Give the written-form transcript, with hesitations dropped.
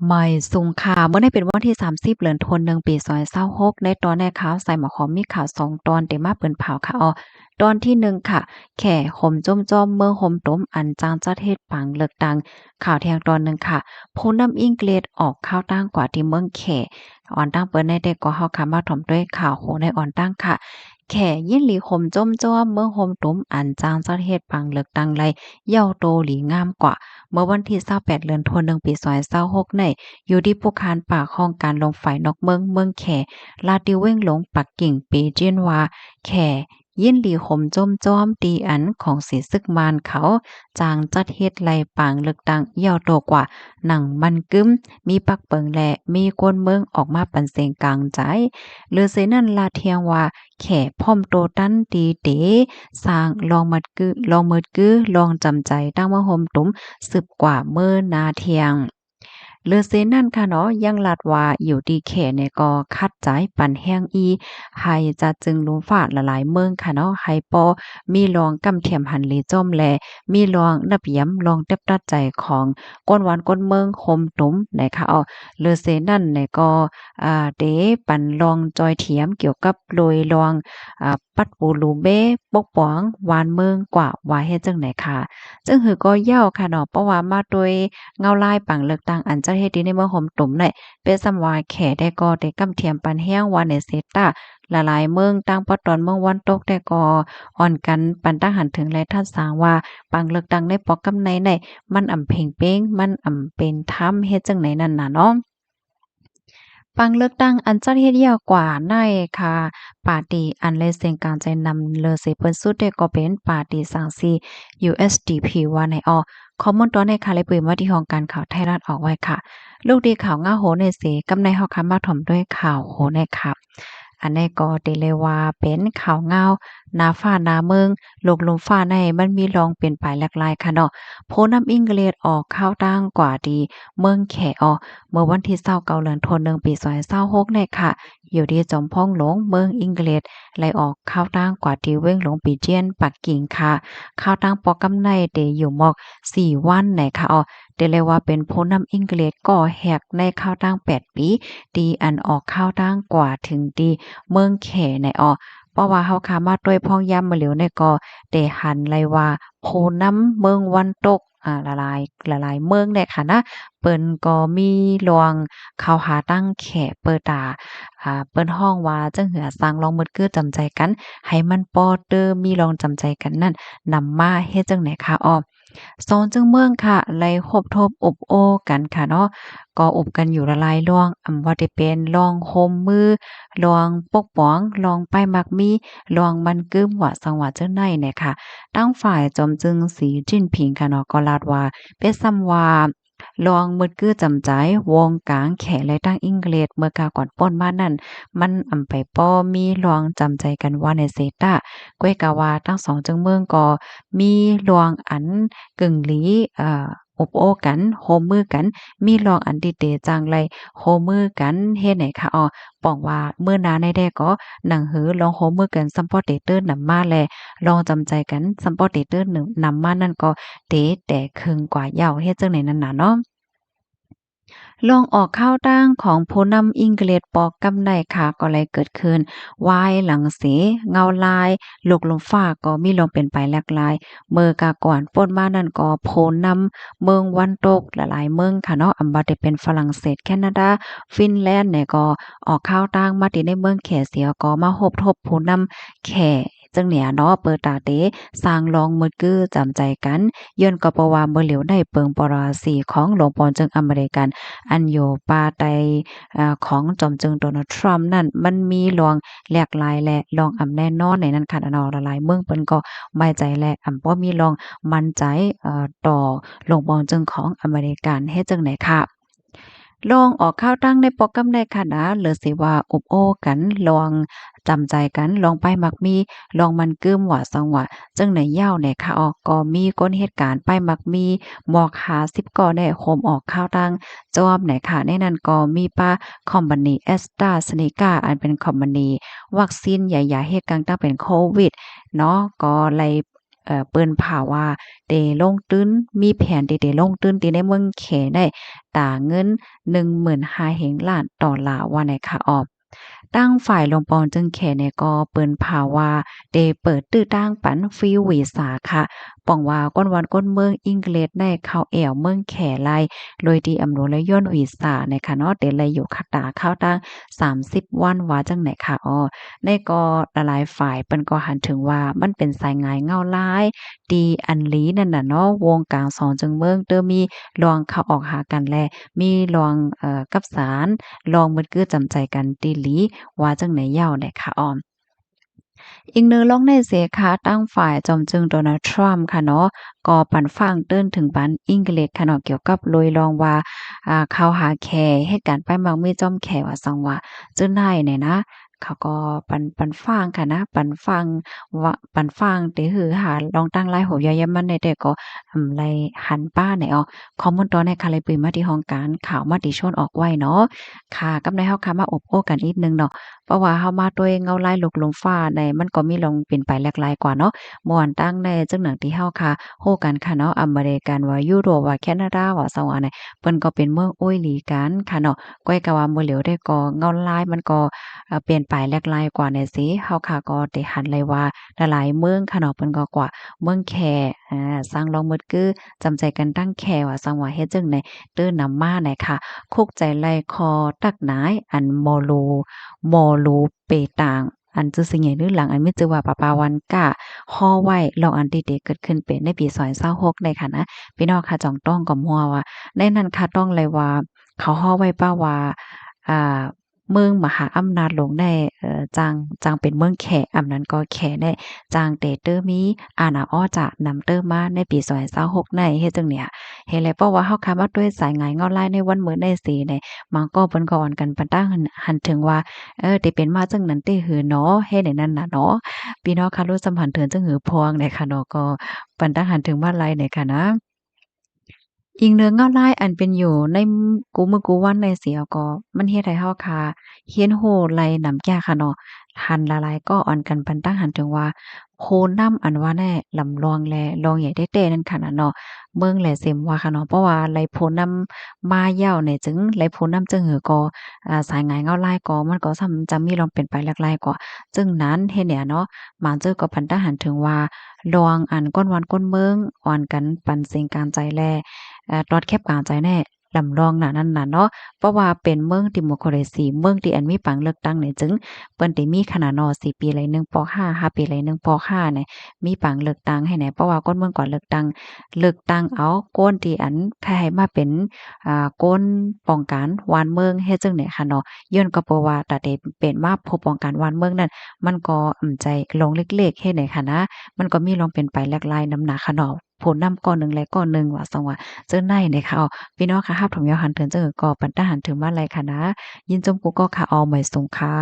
ไม่สุงค่ะเมื่อได้เป็นวันที่30เดือนธันวาคมปี2026ในตอนแรกข่าวใส่หมอขอมมีข่าว2ตอนเต็มมาเปิ้นเผาค่ะตอนที่1ค่ะแข่ข่มจ้มจ้อมเมืองห่มต้มอันจางจัดเฮ็ดปังเลือกตั้งข่าวเที่ยงตอนหนึ่งค่ะผู้นำอิงเกฤษออกข่าวตั้งกว่าที่เมืองแขอ่อนตั้งเปิ้นได้แต่ก็เฮาค่ะมาถ่อมด้วยข่าวโหในอ่อนตั้งค่ะแข่ยินหลีข่มจ้มจ้อมเมืองห่มต้มอันจางจัดเฮ็ดปังเลือกตั้งไรเย้าโตหลีงามกว่าเมื่อวันที่28เดือนธันวาคมปี2026ใน อยู่ที่ผู้คานป่าคองการลงฝ่ายนอกเมืองแขลาดดิเว้งหลงปักกิ่งปีเจียนว่าแขยินหลีขมจ้มจ้อมตีอันของสีซึกมานเขาจางจัดเฮ็ดไล่ปางเลือกตั้งเหี่ยวโตกว่าหนังมันกึ้มมีปักเปิงและมีกวนเมืองออกมาปันเสียงกลางใจหรือเสนั่นลาเทียงว่าแขพร้อมโตตั้นตีเตสร้างลองมัดกึลองมืดกึลองจำใจตั้งมาห่มตุ้มสืบกว่าเมื่อนาเทียง เลอเซนั่นค่ะเนาะยังลาดว่าอยู่ดีแขเนี่ยก็คัดใจปันแห้งให้จะจึงลุมฟาดละหลายเมืองค่ะเนาะให้ปอมีรองกำเทียมหันเลจ้อมแลมีรองนับย้ำรองเต็บตัดใจของก้นหวานก้นเมืองคมตุ้มนะคะเลอเซนั่นเนี่ยก็เดปันรองจอยเถียมเกี่ยวกับโดยรองปัดปูลูเบ้ปกป้องหวานเมืองกว่าว่าเฮ็ดจังไหนค่ะจึงหือก็เย้าค่ะเนาะเพราะว่ามาโดย เงาลายปังเลือกตั้งอันจะเฮ็ดดีในเมืองห่มตุ่มได้เป็นสำวาแขได้ก็ได้กำเทียมปันแห้งว่าในเซตาละลายเมืองตั้งปอตอนเมืองวันตกได้ก็อ่อนกันปันตั้งหันถึงและท่านสางว่าปังเลือกตั้งในปอกกำในมันอำเพ็งเป้งมันอำเป็นธรรมเฮ็ดจังไหนนั่นน่ะเนาะ ปังเลือกตั้งอันจัดเฮ็ดยาวกว่าในค่ะปาร์ตีอันเลเซงการใจนำเลอเซเปิ้นสุดได้ก็เป็นปาร์ตีสังซี USDP ว่าในข้อมูลตัวในค่ะเลยเปิดมาที่ห้องการข่าวไทยรัฐออกไว้ค่ะลูกดีข่าวง่าโหในเสกำในเฮาค่ะมาถ่อมด้วยข่าวโหในค่ะอันนี้ก็ได้เลยว่าเป็นข่าวง่าวหน้าฟ้าหน้าเมืองโลกลมฟ้าในมันมีรองเป็นปลายหลากหลายค่ะเนาะโพนำอิงเกฤษออกข่าวตั้งกว่าดีเมืองแขเมื่อวันที่29เดือนธันวาคมปี2026เนี่ยค่ะอยู่ที่จอมพ่องหลงเมืองอังกฤษไล่ออกข้าวตั้งกว่าที่เว้งหลงปีเจียนปักกิ่งค่ะข้าวตั้งปอกกำไนเดอยู่หมอก4วันไหนค่ะเดเลยว่าเป็นผู้นำอังกฤษก่อแหกในข้าวตั้ง8ปีดีอันออกข้าวตั้งกว่าถึงดีเมืองแขในเพราะว่าเฮาขามาด้วยพ้องย้ำมาเหลียวในก็ได้หันเลยว่าผู้นำเมืองวันตกละลายเมืองเนี่ยค่ะนะเปิ้นก็มีลวงเข้าหาตั้งแขเปิดตาเปิ้นฮ้องว่าจังเหือสร้างลองมืดคือจำใจกันให้มันปอเตอมีลองจำใจกันนั่นนำมาเฮ็ดจังไหนคะสองจึงเมืองค่ะไล่คบทบอบโอ้กันค่ะเนาะก็อบกันอยู่ละลายล่วงว่าได้เป็นลองโฮมมือลองปกป้องลองป้ายมักมีลองมันกึ้มว่าสังว่าเจ้าในเนี่ยค่ะตั้งฝ่ายจอมจึงสีจิ้นผิงค่ะเนาะก็ลาดว่าเป็นซ้ำว่าลองมืดกื้อจำใจวงกลางแขและตั้งอังกฤษเมื่อกาก่อนป้นมานั่นมันอำไปป้อมีลองจำใจกันว่าในเซตาก้วยกะว่าทั้งสองจึงเมืองก็มีลวงอันกึ่งหลีอบโอ้กันโฮมมือกันมีลองอันติเตจังไรโฮมมือกันเฮ็ดไหนคะป้องว่ามื้อหน้าในแดก็หนังหือลองโฮมมือกันซัมพอร์ตเตอร์นำมาแลลองจำใจกันซัมพอร์ตเตอร์นึงนำมานั่นก็เตแต่ครึ่งกว่าเหย้าเฮ็ดจังไหนนั่นน่ะเนาะ ลองออกข้าวตั้งของผู้นำอังกฤษปอกกำไดค่ะก็เลยเกิดขึ้นวายหลังเสเงาลายลูกลมฟ้าก็มีลมเป็นไปหลากหลายเมื่อกาก่อนป่นมานั่นก็โพนำเมืองวันตกหลายๆเมืองค่ะเนาะอำบ่ได้เป็นฝรั่งเศสแคนาดาฟินแลนด์เนี่ยก็ออกข้าวตั้งมาที่ในเมืองแขเสียก็มาฮบทบผู้นำแขจังเนี่ยเนาะเปิดตาเตสร้างลองมืดกื้อจำใจกันย้อนก็เพราะว่าบ่เหลียวได้เปิงปราสีของหลวงปอนจึงอเมริกัน อันอยู่ป่าใต้ของจอมจึงโดนัลด์ทรัมป์นั่นมันมีลวงแหลกหลายและลองอำแน่นอนในนั้นค่ะเนาะหลายๆเมืองเพิ่นก็ไว้ใจและบ่มีลองมั่นใจต่อโรงบอนจึงของอเมริกันเฮ็ดจังไดค่ะ ลองออกข้าวตั้งในโปรแกรมได้ค่ะนะหรือสิว่าอบโอ้กันลองจำใจกันลองไปมักมีลองมันกึ้มว่าสังว่าจังไหนยาวเนี่ยค่ะก็มีก้นเหตุการณ์ไปมักมีหมอก50ก่อได้โคมออกข้าวตั้งจอมไหนค่ะในนั้นก็มีป้าคอมพานี AstraZeneca อันเป็นคอมพานีวัคซีนใหญ่ๆเฮ็ดกังตั้งเป็นโควิดเนาะก็เลย เปิ้นผ่าว่าเตลงตื้นมีแผนที่เตลงตื้นที่ในเมืองแขได้ตาเงิน15,000 ล้านดอลลาร์ว่าไหนคะออตั้งฝ่ายลงปองจึงแขเนี่ยก็เปิ้นภาวาได้เปิดตื้อตั้งปันฟรีวีซ่าค่ะป้องว่าก้นวันก้นเมืองอังกฤษได้เข้าแอวเมืองแขไลโดยที่อำนวยและย่นวีซ่าในค่ะเนาะเดเลยอยู่คักตาเข้าตั้ง30 วันว่าจังไหนค่ะอ้อในก็หลายฝ่ายเปิ้นก็หันถึงว่ามันเป็นสายงายเงาลายดีอันลีนั่นน่ะเนาะวงกลางสองจึงเมืองเตอมีลองเข้าออกหากันแลมีลองกับสารลองมึดกือจำใจกันตีหลีว่าจังไหนยาวได้ค่ะออมอีกหนึ่งลองในเสขาตั้งฝ่ายจอมจึงโดนัลด์ทรัมป์ค่ะเนาะก็ปันฟังเติ้นถึงปันอังกฤษค่ะเนาะเกี่ยวกับโลยลองว่าเข้าหาแขเหตุการณ์ไปมักมีจอมแขว่าซังว่าจึงได้เนี่ยนะเขาก็ปันฟังค่ะนะปันฟังว่าปันฟังเตหือหาลองตั้งไลโหยๆมันในแต่ก็ไลหันป้าไหนอ๋อข้อมูลตอนในค่ะเลยปืนมาที่ห้องการข่าวมาติชนออกไว้เนาะค่ะกับในเฮาค่ะมาอบโอ้กันนิดนึงเนาะ เพราะว่าเฮามาด้วยเงาลายลุกลมฟ้าในมันก็มีลองเป็นไปหลากหลายกว่าเนาะม่วนตั้งในจังหนังที่เฮาค่ะฮู้กันค่ะเนาะอเมริกันว่ายุโรปว่าแคนาดาว่าซะว่าเนี่ยเปิ้นก็เป็นเมืองโอ้ยหลีกันค่ะเนาะก้อยก็ว่าบ่เหลียวได้ก็เงาลายมันก็เปลี่ยนไปหลากหลายกว่าเนี่ยสิเฮาค่ะก็ได้หันเลยว่าหลายๆเมืองค่ะเนาะเปิ้นก็กว่าเมืองแขสร้างลองหมดคือจำใจกันตั้งแขว่าซังว่าเฮ็ดจังได๋ตื้อนำมาไหนค่ะคุกใจไล่คอตักหนายอันมอลูเปตางอันจื้อสิใหญ่หรือหลังอันมีชื่อว่าปาปาวันก้าฮ้อไว้ลองอันที่เกิดขึ้นเป็นในปี2026ได้ค่ะนะพี่น้องค่ะจ้องต้องก็มั่วว่าในนั้นค่ะต้องเลยว่าเขาฮ้อไว้เป้าว่าอ่าเมืองมหาอำนาจหลวงได้จังเป็นเมืองแขอำนั้นก็แขได้จางเตเตอร์มีอาณาอ้อจะนำเตอร์มาในปี2026ในเฮ็ดจังเนี่ยเฮ็ดแล้วเพราะว่าเฮาคามาด้วยสายงายเงาลายในวันมื้อในสีเนี่ยมันก็เพิ่นก็อ่อนกันปานตั้งหันถึงว่าติเป็นมาจังนั้นติหือเนาะเฮ็ดให้นั่นน่ะเนาะพี่น้องคะรู้สัมพันธ์เถินจังหือพวงเนี่ยค่ะเนาะก็ปันตั้งหันถึงมาลัยเนี่ยค่ะนะ อิงเนืองเงาลายอันเป็นอยู่ในกูมื้อกูวันในเสียก็มันเฮ็ดให้เฮาค่ะเฮียนโฮไหลนำแก้ค่ะเนาะหันละลายก็อ่อนกันปันตั้งหันถึงว่าโพนำอันว่าแน่ลำลองแลลองใหญ่ได้ๆนั่นค่ะน่ะเนาะเมืองแลเซ็มว่าค่ะเนาะเพราะว่าไหลโพนำมาเหย้าเนี่ยจึงไหลโพนำจึงหือก็สายหงายเงาลายก็มันก็ส่ำจะมีลองเป็นไปหลากหลายกว่าจึงนั้นเฮ็ดเนี่ยเนาะมาเจอก็ปันตั้งหันถึงว่าลองอันก้นวันก้นเมืองอ่อนกันปันสิ่งการใจแล ตอดแคบกลางใจแน่ลำลองหนานั้นน่ะเนาะเพราะว่าเป็นเมืองดิโมคราซีเมืองที่อันมีปังเลือกตั้งเนี่ยจึงเปิ้นได้มีขนาดเนาะ4ปีละหนึ่งปห้า5ปีละหนึ่งปห้าเนี่ยมีปังเลือกตั้งให้แหน่เพราะว่าคนเมืองก่อนเลือกตั้งเอาคนที่อันให้มาเป็นคนป้องกันวานเมืองเฮ็ดจั่งใดค่ะเนาะย้อนก็เพราะว่าตาได้เป็นมาผู้ป้องกันวานเมืองนั้นมันก็ใจลงเล็กๆเฮ็ดให้ค่ะนะมันก็มีลองเป็นไปหลากหลายนำหน้าค่ะเนาะผลนำก้อนหนึ่งและก้อนหนึ่งว่าสังว่า เจ้าในเนี่ยค่ะพี่น้องค่ะฮับถมยาวหันเถินเจ้าก็ปันตาหันถึงมาไรค่ะนะยินจมกูก็ค่ะออหมายสงค่ะ